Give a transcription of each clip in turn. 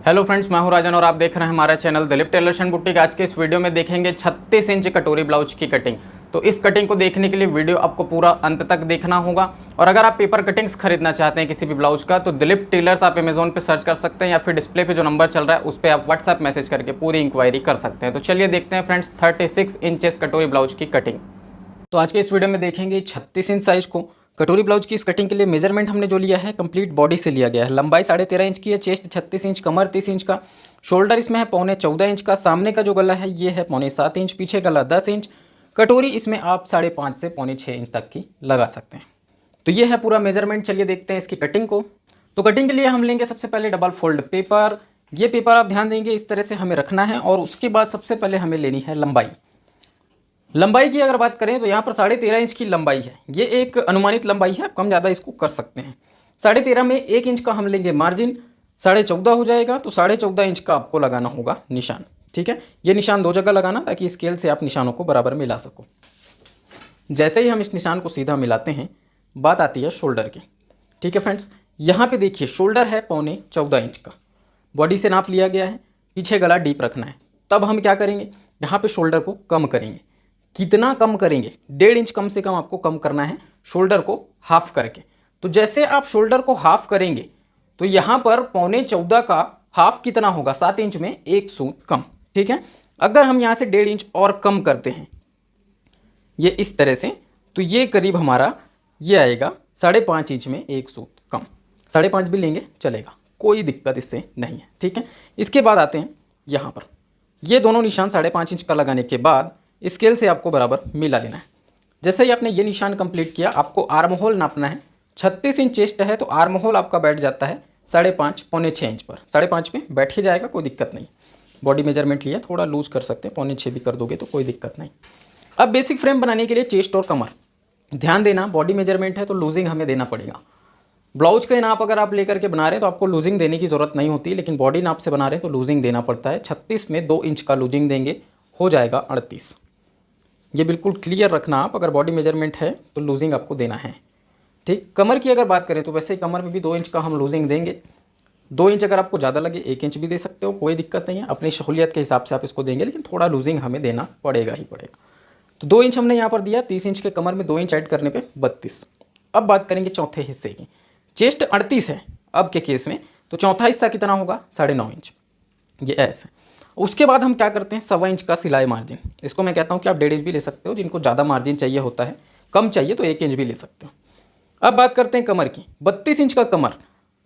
Hello friends, मैं हूं राजन और आप देख रहे हैं हमारा channel Dilip tailors and boutique. आज के इस वीडियो में देखेंगे 36 इंच कटोरी ब्लाउज की कटिंग। तो इस कटिंग को देखने के लिए वीडियो आपको पूरा अंत तक देखना होगा। और अगर आप पेपर कटिंग्स खरीदना चाहते हैं किसी भी ब्लाउज का तो दिलीप टेलर्स आप अमेजोन पे सर्च कर सकते हैं या फिर डिस्प्ले पे जो नंबर चल रहा है उस पर आप व्हाट्सएप मैसेज करके पूरी इंक्वायरी कर सकते हैं। तो चलिए देखते हैं फ्रेंड्स 36 इंचेस कटोरी ब्लाउज की कटिंग। तो आज के इस वीडियो में देखेंगे 36 इंच साइज को कटोरी ब्लाउज की इस कटिंग के लिए मेजरमेंट हमने जो लिया है कंप्लीट बॉडी से लिया गया है। लंबाई 13.5 इंच की है, चेस्ट 36 इंच, कमर 30 इंच का, शोल्डर इसमें है 14.25 इंच का, सामने का जो गला है ये है 7.25 इंच, पीछे गला 10 इंच। कटोरी इसमें आप 5.5 से 6.25 इंच तक की लगा सकते हैं। तो ये है पूरा मेजरमेंट। चलिए देखते हैं इसकी कटिंग को। तो कटिंग के लिए हम लेंगे सबसे पहले डबल फोल्ड पेपर। ये पेपर आप ध्यान देंगे इस तरह से हमें रखना है। और उसके बाद सबसे पहले हमें लेनी है लंबाई। लंबाई की अगर बात करें तो यहाँ पर 13.5 इंच की लंबाई है। ये एक अनुमानित लंबाई है, कम ज़्यादा इसको कर सकते हैं। 13.5 में 1 इंच का हम लेंगे मार्जिन, 14.5 हो जाएगा। तो 14.5 इंच का आपको लगाना होगा निशान। ठीक है, ये निशान 2 जगह लगाना ताकि स्केल से आप निशानों को बराबर मिला सको। जैसे ही हम इस निशान को सीधा मिलाते हैं बात आती है शोल्डर की। ठीक है फ्रेंड्स, यहाँ पे देखिए शोल्डर है 14.25 इंच का, बॉडी से नाप लिया गया है, पीछे गला डीप रखना है। तब हम क्या करेंगे, यहाँ पे शोल्डर को कम करेंगे। कितना कम करेंगे, 1.5 इंच कम से कम आपको कम करना है शोल्डर को हाफ करके। तो जैसे आप शोल्डर को हाफ करेंगे तो यहाँ पर 14.25 का हाफ कितना होगा, 7 इंच में 1 सूत कम। ठीक है, अगर हम यहाँ से 1.5 इंच और कम करते हैं ये इस तरह से, तो ये करीब हमारा ये आएगा 5.5 इंच में 1 सूत कम। 5.5 भी लेंगे चलेगा, कोई दिक्कत इससे नहीं है। ठीक है, इसके बाद आते हैं यहाँ पर। ये दोनों निशान 5.5 इंच का लगाने के बाद स्केल से आपको बराबर मिला लेना है। जैसे ही आपने ये निशान कंप्लीट किया, आपको आर्म होल नापना है। 36 इंच चेस्ट है तो आर्म होल आपका बैठ जाता है 5.5 पौने 6 इंच पर। 5.5 में बैठ ही जाएगा, कोई दिक्कत नहीं। बॉडी मेजरमेंट लिया, थोड़ा लूज कर सकते हैं, 6.25 भी कर दोगे तो कोई दिक्कत नहीं। अब बेसिक फ्रेम बनाने के लिए चेस्ट और कमर ध्यान देना, बॉडी मेजरमेंट है तो लूजिंग हमें देना पड़ेगा। ब्लाउज का नाप अगर आप लेकर के बना रहे हैं तो आपको लूजिंग देने की ज़रूरत नहीं होती, लेकिन बॉडी नाप से बना रहे हैं तो लूजिंग देना पड़ता है। 36 में 2 इंच का लूजिंग देंगे, हो जाएगा 38। ये बिल्कुल क्लियर रखना आप, अगर बॉडी मेजरमेंट है तो लूजिंग आपको देना है। ठीक, कमर की अगर बात करें तो वैसे ही कमर में भी 2 इंच का हम लूजिंग देंगे। 2 इंच अगर आपको ज़्यादा लगे 1 इंच भी दे सकते हो, कोई दिक्कत नहीं है। अपनी सहूलियत के हिसाब से आप इसको देंगे, लेकिन थोड़ा लूजिंग हमें देना पड़ेगा ही पड़ेगा। तो 2 इंच हमने यहाँ पर दिया, 30 इंच के कमर में 2 इंच ऐड करने पे 32। अब बात करेंगे चौथे हिस्से की। चेस्ट 38 है अब के केस में, तो चौथा हिस्सा कितना होगा, 9.5 इंच। ये ऐसे। उसके बाद हम क्या करते हैं, 1.25 इंच का सिलाई मार्जिन। इसको मैं कहता हूँ कि आप 1.5 इंच भी ले सकते हो, जिनको ज़्यादा मार्जिन चाहिए होता है, कम चाहिए तो 1 इंच भी ले सकते हो। अब बात करते हैं कमर की। 32 इंच का कमर,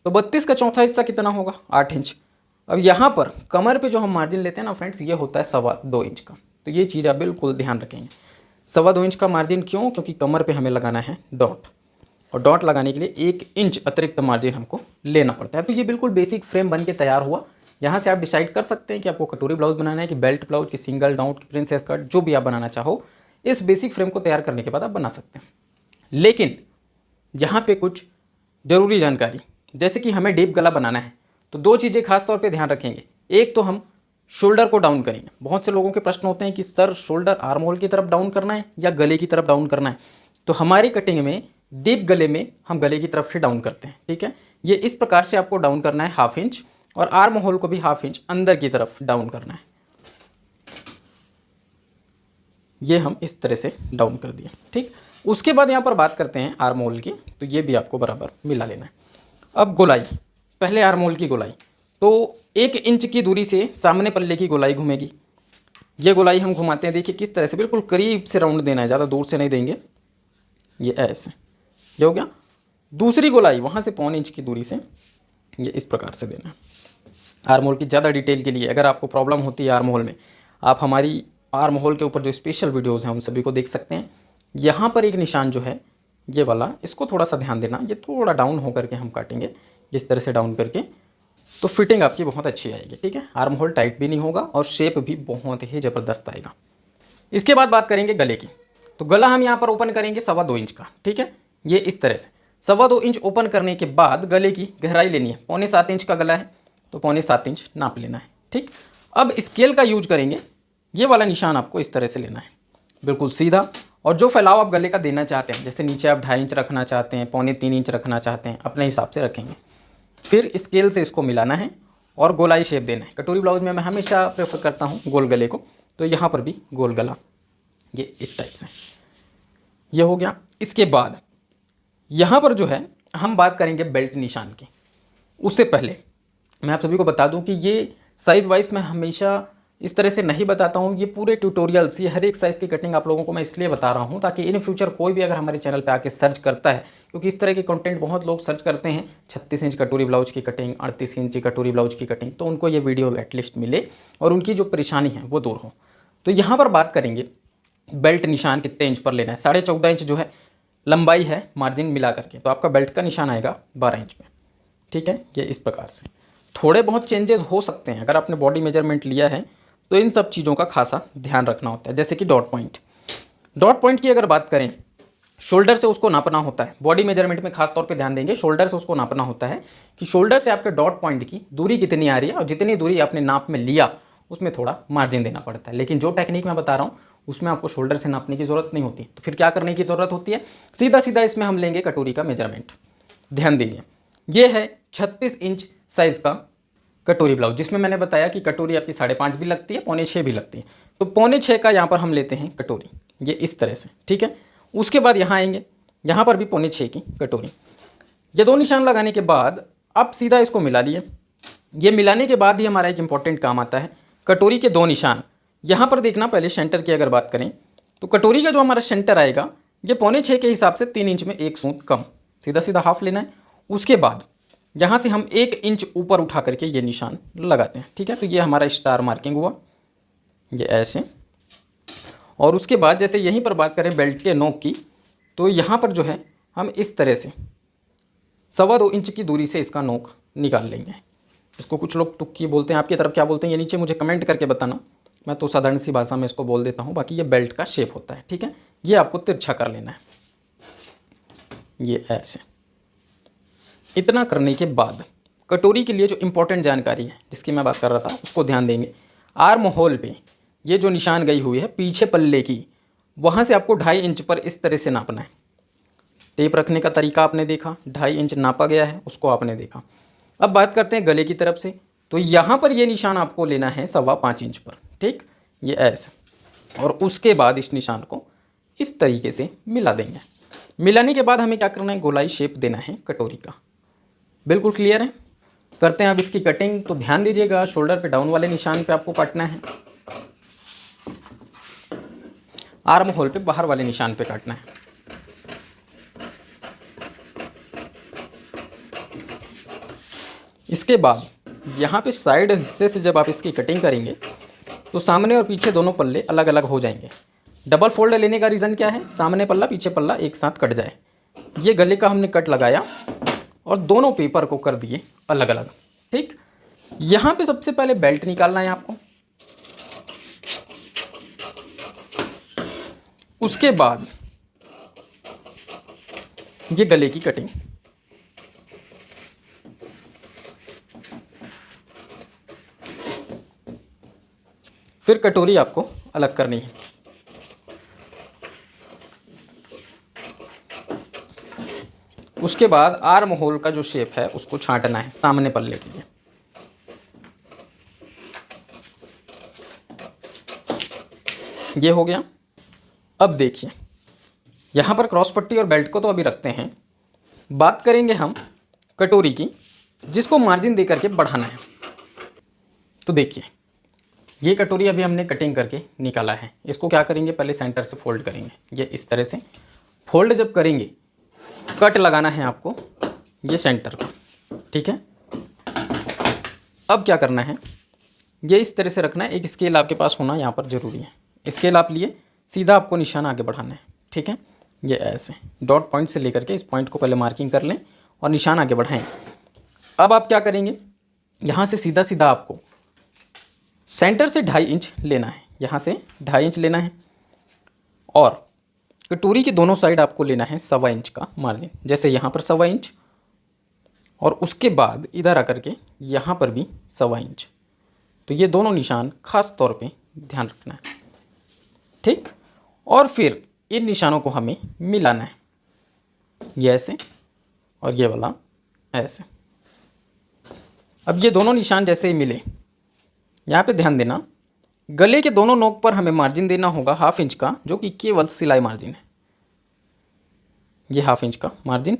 तो 32 का चौथा हिस्सा कितना होगा, 8 इंच। अब यहाँ पर कमर पे जो हम मार्जिन लेते हैं ना फ्रेंड्स, ये होता है 2.25 इंच का। तो ये चीज़ आप बिल्कुल ध्यान रखेंगे। 2.25 इंच का मार्जिन क्यों, क्योंकि कमर पर हमें लगाना है डॉट, और डॉट लगाने के लिए 1 इंच अतिरिक्त मार्जिन हमको लेना पड़ता है। तो ये बिल्कुल बेसिक फ्रेम बन के तैयार हुआ। यहाँ से आप डिसाइड कर सकते हैं कि आपको कटोरी ब्लाउज बनाना है कि बेल्ट ब्लाउज की सिंगल डाउन की प्रिंसेस कट, जो भी आप बनाना चाहो। इस बेसिक फ्रेम को तैयार करने के बाद आप बना सकते हैं। लेकिन यहाँ पे कुछ ज़रूरी जानकारी, जैसे कि हमें डीप गला बनाना है तो 2 चीज़ें खास तौर पे ध्यान रखेंगे। एक तो हम शोल्डर को डाउन करेंगे। बहुत से लोगों के प्रश्न होते हैं कि सर शोल्डर आर्म होल की तरफ डाउन करना है या गले की तरफ डाउन करना है। तो हमारी कटिंग में डीप गले में हम गले की तरफ से डाउन करते हैं। ठीक है, ये इस प्रकार से आपको डाउन करना है 1/2 इंच, और आर्म होल को भी 1/2 इंच अंदर की तरफ डाउन करना है। ये हम इस तरह से डाउन कर दिए। ठीक, उसके बाद यहाँ पर बात करते हैं आर्म होल की, तो ये भी आपको बराबर मिला लेना है। अब गोलाई, पहले आर्म होल की गोलाई, तो 1 इंच की दूरी से सामने पल्ले की गोलाई घूमेगी। ये गोलाई हम घुमाते हैं, देखिए किस तरह से, बिल्कुल करीब से राउंड देना है, ज़्यादा दूर से नहीं देंगे। ये ऐसे, ये हो गया। दूसरी गोलाई वहाँ से 1.25 इंच की दूरी से ये इस प्रकार से देना है। आर्म होल की ज़्यादा डिटेल के लिए अगर आपको प्रॉब्लम होती है आर्म होल में, आप हमारी आर्म होल के ऊपर जो स्पेशल वीडियोज़ हैं उन सभी को देख सकते हैं। यहाँ पर एक निशान जो है ये वाला, इसको थोड़ा सा ध्यान देना, ये थोड़ा डाउन होकर के हम काटेंगे, इस तरह से डाउन करके, तो फिटिंग आपकी बहुत अच्छी आएगी। ठीक है, आर्म होल टाइट भी नहीं होगा और शेप भी बहुत ही ज़बरदस्त आएगा। इसके बाद बात करेंगे गले की। तो गला हम यहाँ पर ओपन करेंगे 2.25 इंच का। ठीक है, ये इस तरह से 2.25 इंच ओपन करने के बाद गले की गहराई लेनी है। 6.25 इंच का गला है तो 6.25 इंच नाप लेना है। ठीक, अब स्केल का यूज करेंगे। ये वाला निशान आपको इस तरह से लेना है, बिल्कुल सीधा, और जो फैलाव आप गले का देना चाहते हैं, जैसे नीचे आप 2.5 इंच रखना चाहते हैं, 2.25 इंच रखना चाहते हैं, अपने हिसाब से रखेंगे। फिर स्केल से इसको मिलाना है और गोलाई शेप देना है। कटोरी ब्लाउज में मैं हमेशा प्रेफर करता हूँ गोल गले को, तो यहाँ पर भी गोल गला, ये इस टाइप से, ये हो गया। इसके बाद यहाँ पर जो है हम बात करेंगे बेल्ट निशान की। उससे पहले मैं आप सभी को बता दूं कि ये साइज़ वाइज मैं हमेशा इस तरह से नहीं बताता हूँ। ये पूरे ट्यूटोरियल्स, ये हर एक साइज़ की कटिंग आप लोगों को मैं इसलिए बता रहा हूँ ताकि इन फ्यूचर कोई भी अगर हमारे चैनल पे आके सर्च करता है, क्योंकि इस तरह के कंटेंट बहुत लोग सर्च करते हैं, 36 इंच कटोरी ब्लाउज की कटिंग, 38 इंच कटोरी ब्लाउज की कटिंग, तो उनको ये वीडियो एटलीस्ट मिले और उनकी जो परेशानी है वो दूर हो। तो यहाँ पर बात करेंगे बेल्ट निशान कितने इंच पर लेना है। 14.5 इंच जो है लंबाई है मार्जिन मिला करके, तो आपका बेल्ट का निशान आएगा 12 इंच पे, ठीक है। ये इस प्रकार से थोड़े बहुत चेंजेस हो सकते हैं, अगर आपने बॉडी मेजरमेंट लिया है तो इन सब चीज़ों का खासा ध्यान रखना होता है। जैसे कि डॉट पॉइंट की अगर बात करें, शोल्डर से उसको नापना होता है। बॉडी मेजरमेंट में खास तौर पे ध्यान देंगे, शोल्डर से उसको नापना होता है कि शोल्डर से आपके डॉट पॉइंट की दूरी कितनी आ रही है, और जितनी दूरी आपने नाप में लिया उसमें थोड़ा मार्जिन देना पड़ता है। लेकिन जो टेक्निक मैं बता रहा हूँ उसमें आपको शोल्डर से नापने की ज़रूरत नहीं होती। तो फिर क्या करने की ज़रूरत होती है, सीधा सीधा इसमें हम लेंगे कटोरी का मेजरमेंट। ध्यान दीजिए, ये है 36 इंच साइज़ का कटोरी ब्लाउज, जिसमें मैंने बताया कि कटोरी आपकी 5.5 भी लगती है, 5.25 भी लगती है। तो 5.25 का यहाँ पर हम लेते हैं कटोरी, ये इस तरह से, ठीक है। उसके बाद यहाँ आएंगे, यहाँ पर भी 5.25 की कटोरी। ये दो निशान लगाने के बाद अब सीधा इसको मिला लिए। ये मिलाने के बाद ही हमारा एक इंपॉर्टेंट काम आता है, कटोरी के दो निशान। यहाँ पर देखना, पहले सेंटर की अगर बात करें तो कटोरी का जो हमारा सेंटर आएगा ये 5.25 के हिसाब से 3 इंच में एक सूत कम, सीधा सीधा हाफ लेना है। उसके बाद यहाँ से हम 1 इंच ऊपर उठा करके ये निशान लगाते हैं, ठीक है। तो ये हमारा स्टार मार्किंग हुआ, ये ऐसे। और उसके बाद जैसे यहीं पर बात करें बेल्ट के नोक की, तो यहाँ पर जो है हम इस तरह से 2.25 इंच की दूरी से इसका नोक निकाल लेंगे। इसको कुछ लोग तुक्की बोलते हैं, आपकी तरफ क्या बोलते हैं ये नीचे मुझे कमेंट करके बताना। मैं तो साधारण सी भाषा में इसको बोल देता हूँ, बाकी ये बेल्ट का शेप होता है, ठीक है। ये आपको तिरछा कर लेना है, ये ऐसे। इतना करने के बाद कटोरी के लिए जो इम्पोर्टेंट जानकारी है जिसकी मैं बात कर रहा था उसको ध्यान देंगे। आर्म होल पे ये जो निशान गई हुई है पीछे पल्ले की, वहाँ से आपको 2.5 इंच पर इस तरह से नापना है। टेप रखने का तरीका आपने देखा, 2.5 इंच नापा गया है, उसको आपने देखा। अब बात करते हैं गले की तरफ से, तो यहाँ पर ये निशान आपको लेना है 5.25 इंच पर, ठीक, ये ऐसे। और उसके बाद इस निशान को इस तरीके से मिला देंगे। मिलाने के बाद हमें क्या करना है, गोलाई शेप देना है कटोरी का। बिल्कुल क्लियर है। करते हैं अब इसकी कटिंग। तो ध्यान दीजिएगा, शोल्डर पे डाउन वाले निशान पे आपको काटना है, आर्म होल पे बाहर वाले निशान पे काटना है। इसके बाद यहाँ पे साइड हिस्से से जब आप इसकी कटिंग करेंगे तो सामने और पीछे दोनों पल्ले अलग अलग हो जाएंगे। डबल फोल्ड लेने का रीज़न क्या है, सामने पल्ला पीछे पल्ला एक साथ कट जाए। ये गले का हमने कट लगाया और दोनों पेपर को कर दिए अलग अलग, ठीक। यहाँ पे सबसे पहले बेल्ट निकालना है आपको। उसके बाद ये गले की कटिंग, फिर कटोरी आपको अलग करनी है। उसके बाद आर्म होल का जो शेप है उसको छांटना है सामने पल्ले के लिए। ये हो गया। अब देखिए, यहाँ पर क्रॉस पट्टी और बेल्ट को तो अभी रखते हैं, बात करेंगे हम कटोरी की, जिसको मार्जिन दे करके बढ़ाना है। तो देखिए, ये कटोरी अभी हमने कटिंग करके निकाला है। इसको क्या करेंगे, पहले सेंटर से फोल्ड करेंगे, ये इस तरह से। फोल्ड जब करेंगे, कट लगाना है आपको ये सेंटर का, ठीक है। अब क्या करना है, ये इस तरह से रखना है। एक स्केल आपके पास होना यहाँ पर ज़रूरी है। स्केल आप लिए, सीधा आपको निशान आगे बढ़ाना है, ठीक है। ये ऐसे डॉट पॉइंट से लेकर के इस पॉइंट को पहले मार्किंग कर लें और निशान आगे बढ़ाएं। अब आप क्या करेंगे, यहाँ से सीधा सीधा आपको सेंटर से 2.5 इंच लेना है, यहाँ से 2.5 इंच लेना है। और कटोरी के दोनों साइड आपको लेना है 1.25 इंच का मार्जिन। जैसे यहाँ पर 1.25 इंच और उसके बाद इधर आकर के यहाँ पर भी 1.25 इंच। तो ये दोनों निशान खास तौर पे ध्यान रखना है, ठीक। और फिर इन निशानों को हमें मिलाना है, ये ऐसे और ये वाला ऐसे। अब ये दोनों निशान जैसे ही मिले, यहाँ पे ध्यान देना, गले के दोनों नोक पर हमें मार्जिन देना होगा 1/2 इंच का, जो कि केवल सिलाई मार्जिन है। ये 1/2 इंच का मार्जिन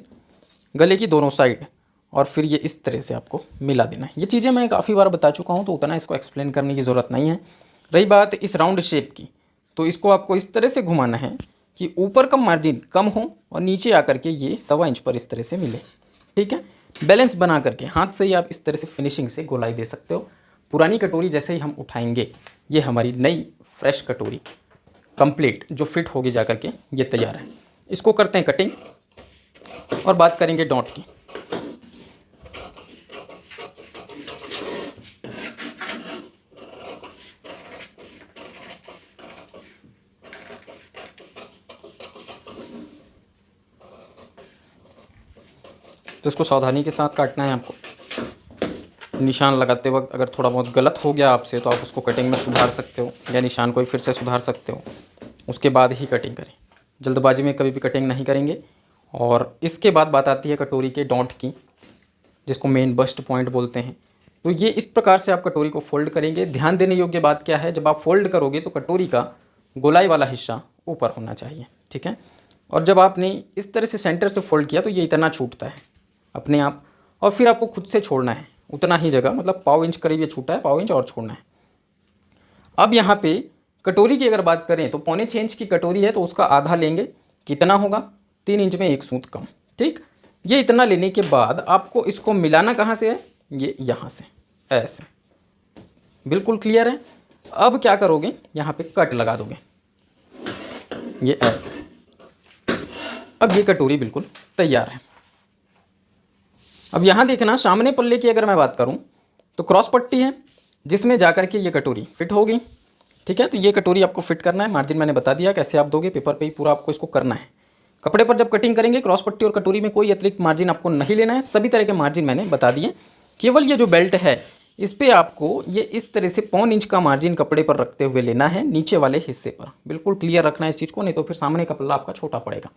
गले की दोनों साइड, और फिर ये इस तरह से आपको मिला देना है। ये चीज़ें मैं काफ़ी बार बता चुका हूँ, तो उतना इसको एक्सप्लेन करने की ज़रूरत नहीं है। रही बात इस राउंड शेप की, तो इसको आपको इस तरह से घुमाना है कि ऊपर का मार्जिन कम हो और नीचे आकर के ये 1.25 इंच पर इस तरह से मिले। ठीक है, बैलेंस बना करके हाथ से ही आप इस तरह से फिनिशिंग से गोलाई दे सकते हो। पुरानी कटोरी जैसे ही हम उठाएंगे, ये हमारी नई फ्रेश कटोरी कंप्लीट जो फिट होगी जा करके ये तैयार है। इसको करते हैं कटिंग और बात करेंगे डॉट की। तो इसको सावधानी के साथ काटना है आपको। निशान लगाते वक्त अगर थोड़ा बहुत गलत हो गया आपसे, तो आप उसको कटिंग में सुधार सकते हो या निशान को फिर से सुधार सकते हो, उसके बाद ही कटिंग करें। जल्दबाजी में कभी भी कटिंग नहीं करेंगे। और इसके बाद बात आती है कटोरी के डॉट की, जिसको मेन बस्ट पॉइंट बोलते हैं। तो ये इस प्रकार से आप कटोरी को फोल्ड करेंगे। ध्यान देने योग्य बात क्या है, जब आप फोल्ड करोगे तो कटोरी का गोलाई वाला हिस्सा ऊपर होना चाहिए। ठीक है, और जब आपने इस तरह से सेंटर से फोल्ड किया तो ये इतना छूटता है अपने आप, और फिर आपको खुद से छोड़ना है उतना ही जगह, मतलब 1/4 इंच करीब ये छूटा है, 1/4 इंच और छोड़ना है। अब यहाँ पे कटोरी की अगर बात करें तो 6.25 इंच की कटोरी है, तो उसका आधा लेंगे, कितना होगा 3 इंच में 1 सूत कम। ठीक, ये इतना लेने के बाद आपको इसको मिलाना कहाँ से है, ये यहाँ से ऐसे, बिल्कुल क्लियर है। अब क्या करोगे, यहाँ पे कट लगा दोगे, ये ऐसे। अब ये कटोरी बिल्कुल तैयार है। अब यहाँ देखना, सामने पल्ले की अगर मैं बात करूँ तो क्रॉस पट्टी है जिसमें जाकर के ये कटोरी फिट होगी। ठीक है, तो ये कटोरी आपको फिट करना है। मार्जिन मैंने बता दिया कैसे आप दोगे, पेपर पे ही पूरा आपको इसको करना है। कपड़े पर जब कटिंग करेंगे, क्रॉस पट्टी और कटोरी में कोई अतिरिक्त मार्जिन आपको नहीं लेना है। सभी तरह के मार्जिन मैंने बता दिए। केवल ये जो बेल्ट है, इस पर आपको ये इस तरह से 1.25 इंच का मार्जिन कपड़े पर रखते हुए लेना है, नीचे वाले हिस्से पर। बिल्कुल क्लियर रखना है इस चीज़ को, नहीं तो फिर सामने का पल्ला आपका छोटा पड़ेगा।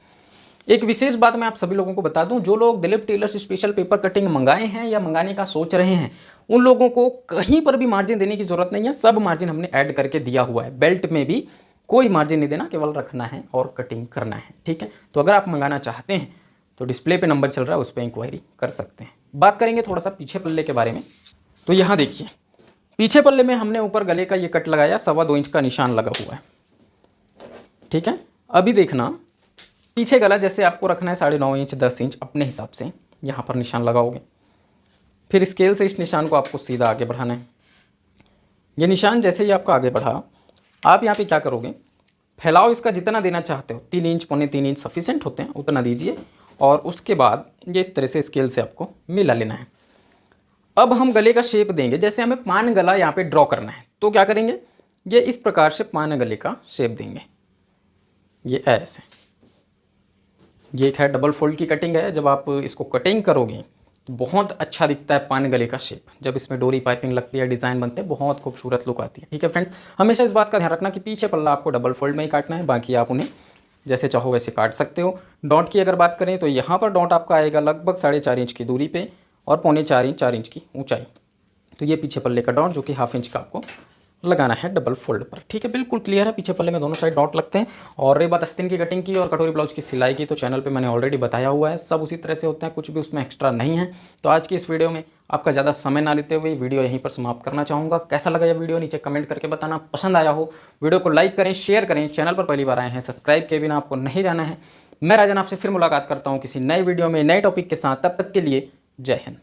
एक विशेष बात मैं आप सभी लोगों को बता दूं, जो लोग Dilip tailors special paper cutting मंगाए हैं या मंगाने का सोच रहे हैं, उन लोगों को कहीं पर भी मार्जिन देने की जरूरत नहीं है। सब मार्जिन हमने ऐड करके दिया हुआ है। बेल्ट में भी कोई मार्जिन नहीं देना, केवल रखना है और कटिंग करना है। ठीक है, तो अगर आप मंगाना चाहते हैं तो डिस्प्ले पे नंबर चल रहा है, उस पर इंक्वायरी कर सकते हैं। बात करेंगे थोड़ा सा पीछे पल्ले के बारे में। तो यहाँ देखिए, पीछे पल्ले में हमने ऊपर गले का ये कट लगाया, 2.25 इंच का निशान लगा हुआ है। ठीक है, अभी देखना, पीछे गला जैसे आपको रखना है 9.5 इंच 10 इंच अपने हिसाब से, यहाँ पर निशान लगाओगे। फिर स्केल से इस निशान को आपको सीधा आगे बढ़ाना है। ये निशान जैसे ही आपका आगे बढ़ा, आप यहाँ पे क्या करोगे, फैलाव इसका जितना देना चाहते हो, 3 इंच 3.25 इंच सफिशेंट होते हैं, उतना दीजिए। और उसके बाद ये इस तरह से स्केल से आपको मिला लेना है। अब हम गले का शेप देंगे, जैसे हमें पान गला यहाँ पे ड्रॉ करना है, तो क्या करेंगे, ये इस प्रकार से पान गले का शेप देंगे, ये ऐसे। ये एक है डबल फोल्ड की कटिंग है। जब आप इसको कटिंग करोगे तो बहुत अच्छा दिखता है पान गले का शेप। जब इसमें डोरी पाइपिंग लगती है, डिज़ाइन बनते हैं, बहुत खूबसूरत लुक आती है। ठीक है फ्रेंड्स, हमेशा इस बात का ध्यान रखना कि पीछे पल्ला आपको डबल फोल्ड में ही काटना है, बाकी आप उन्हें जैसे चाहो वैसे काट सकते हो। डॉट की अगर बात करें तो यहाँ पर डॉट आपका आएगा लगभग 4.5 इंच की दूरी पे और 4.25 इंच की ऊंचाई। तो ये पीछे पल्ले का डॉट जो कि 1/2 इंच का आपको लगाना है डबल फोल्ड पर। ठीक है, बिल्कुल क्लियर है। पीछे पल्ले में दोनों साइड डॉट लगते हैं। और रही बात आस्तीन की कटिंग की और कटोरी ब्लाउज की सिलाई की, तो चैनल पे मैंने ऑलरेडी बताया हुआ है, सब उसी तरह से होते हैं, कुछ भी उसमें एक्स्ट्रा नहीं है। तो आज की इस वीडियो में आपका ज़्यादा समय ना लेते हुए वीडियो यहीं पर समाप्त करना चाहूँगा। कैसा लगा यह वीडियो नीचे कमेंट करके बताना। पसंद आया हो वीडियो को लाइक करें, शेयर करें। चैनल पर पहली बार आए हैं, सब्सक्राइब के बिना आपको नहीं जाना है। मैं राजन आपसे फिर मुलाकात करता हूँ किसी नए वीडियो में नए टॉपिक के साथ। तब तक के लिए जय हिंद।